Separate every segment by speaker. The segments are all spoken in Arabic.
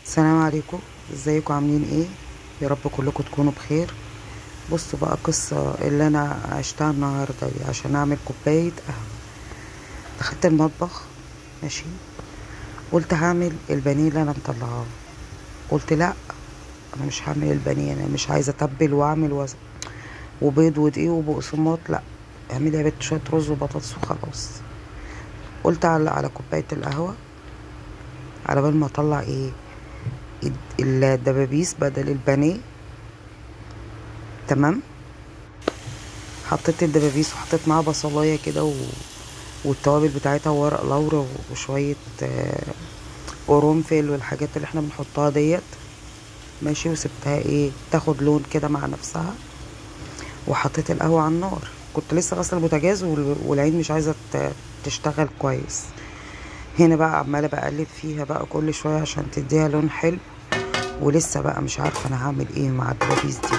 Speaker 1: السلام عليكم. ازيكم عاملين ايه؟ يا رب كلكم تكونوا بخير. بصوا بقى قصة اللي انا عشتها النهاردة دي عشان اعمل كوباية قهوة. دخلت المطبخ، ماشي، قلت هعمل البانيه اللي انا مطلعاه. قلت لا، انا مش هعمل البانيه، انا مش عايزة اتبل واعمل وبيض ودقيق وبقسماط. لا، اعملي يا بنت شوية رز وبطاطس وخلاص. قلت على كوباية القهوة على بال ما اطلع ايه الدبابيس بدل البانيه. تمام. حطيت الدبابيس وحطيت معاها بصلايه كده والتوابل بتاعتها وورق لورا وشويه قرنفل والحاجات اللي احنا بنحطها ديت، ماشي. وسبتها تاخد لون كده مع نفسها، وحطيت القهوه على النار. كنت لسه غاسله البوتاجاز والعين مش عايزه تشتغل كويس. هنا بقى عماله بقلب فيها بقى كل شويه عشان تديها لون حلو. ولسه بقى مش عارفه انا هعمل ايه مع الدبابيس دي،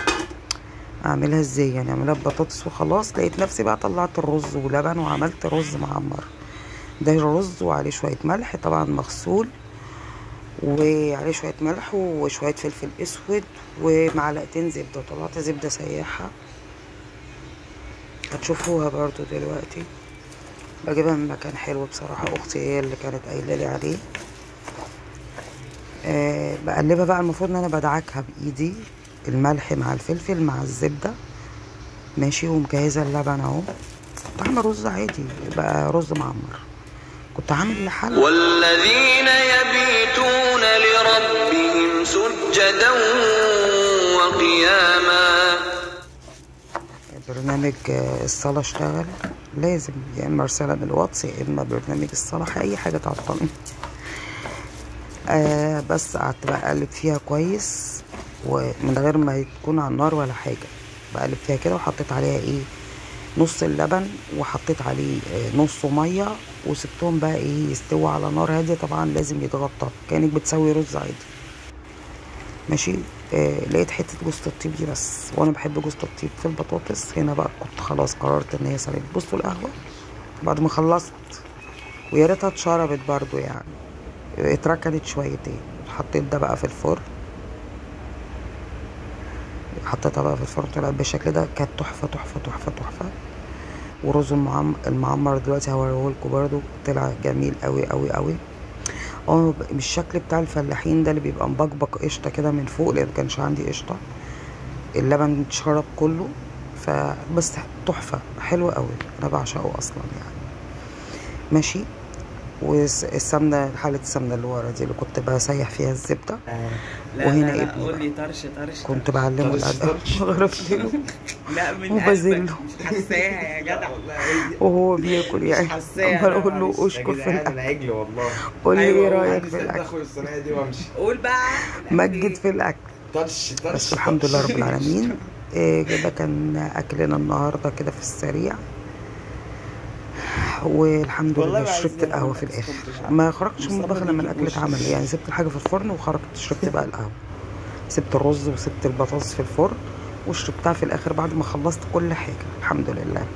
Speaker 1: اعملها ازاي؟ يعني اعملها ببطاطس وخلاص. لقيت نفسي بقى طلعت الرز ولبن وعملت رز معمر. ده رز وعليه شويه ملح طبعا مغسول، وعليه شويه ملح وشويه فلفل اسود ومعلقتين زبده. طلعت زبده سياحه، هتشوفوها برضو دلوقتي. بجيبها من مكان حلو بصراحه، اختي هي اللي كانت قايله لي عليه. بقلبها بقى، المفروض ان انا بدعكها بايدي، الملح مع الفلفل مع الزبده، ماشي. ومجهزه اللبن اهو. كنت عامله رز عادي بقى، رز معمر. كنت عامل لحل
Speaker 2: والذين يبيتون لربهم سجدا وقياما.
Speaker 1: برنامج الصلاة اشتغل، لازم يا اما رسالة من الواتس يا اما برنامج الصلاة، اي حاجة تعطلني. بس قعدت بقى اقلب فيها كويس ومن غير ما تكون على النار ولا حاجة. بقلب فيها كده وحطيت عليها نص اللبن، وحطيت عليه نص ميه، وسبتهم بقى يستووا على نار هاديه. طبعا لازم يتغطى كانك بتسوي رز عادي، ماشي. لقيت حته جوز الطيب دي بس، وانا بحب جوز الطيب في البطاطس. هنا بقى كنت خلاص قررت ان هي سليمه. بصوا القهوه بعد ما خلصت، ويا ريتها اتشربت برضو يعني، اتركنت شويتين. حطيت ده بقى في الفرن، حطيتها بقى في الفرن طلعت بالشكل ده. كانت تحفه تحفه تحفه تحفه. ورز المعمر دلوقتي هوريهولكوا برضو، طلع جميل قوي قوي قوي. مش الشكل بتاع الفلاحين ده اللي بيبقى مبقبق قشطه كده من فوق، لان مكانش عندي قشطه. اللبن اتشرب كله، فبس تحفه حلوه قوي. انا بعشقه اصلا يعني، ماشي. والسمنه، حاله السمنه اللي ورا دي اللي كنت بسيح فيها الزبده.
Speaker 2: لا
Speaker 1: وهنا
Speaker 2: لا لا،
Speaker 1: ابني
Speaker 2: قول
Speaker 1: بقى
Speaker 2: لي طرش طرش
Speaker 1: كنت
Speaker 2: طرش.
Speaker 1: بعلمه الادب وغرفله
Speaker 2: لا من قلبك،
Speaker 1: وبذله
Speaker 2: مش حاساها يا جدع والله.
Speaker 1: وهو بياكل
Speaker 2: مش
Speaker 1: يعني.
Speaker 2: حاساها.
Speaker 1: عمال
Speaker 2: لا
Speaker 1: اقول له
Speaker 2: معلش يا
Speaker 1: اشكر في
Speaker 3: جدعان
Speaker 1: الاكل.
Speaker 3: انا عجل والله.
Speaker 1: قول لي
Speaker 2: ايوه
Speaker 1: ايه
Speaker 2: قول.
Speaker 1: رايك
Speaker 3: عندي
Speaker 1: في
Speaker 3: استعداد
Speaker 1: الاكل؟
Speaker 3: اخد الصينيه دي وامشي.
Speaker 2: قول بقى الأكل
Speaker 1: مجد
Speaker 2: إيه؟
Speaker 1: في الاكل.
Speaker 3: طرش
Speaker 1: بس
Speaker 3: طرش
Speaker 1: الحمد لله رب
Speaker 3: طرش.
Speaker 1: العالمين. كده كان اكلنا النهارده كده في السريع، والحمد
Speaker 2: والله
Speaker 1: لله
Speaker 2: ما
Speaker 1: شربت
Speaker 2: عايزني انا
Speaker 1: القهوه
Speaker 2: اقول
Speaker 1: في
Speaker 2: لك
Speaker 1: الاخر.
Speaker 2: اسكت مش
Speaker 1: ما
Speaker 2: عارف.
Speaker 1: خرجتش من
Speaker 2: بس
Speaker 1: المطبخ
Speaker 2: ربنا
Speaker 1: لما
Speaker 2: يجيب
Speaker 1: الاكل اتعمل
Speaker 2: وشك.
Speaker 1: يعني. سبت الحاجه في الفرن وخرجت شربت بقى القهوه. سبت الرز وسبت البطاطس في الفرن وشربتها في الاخر بعد ما خلصت كل حاجه، الحمد لله.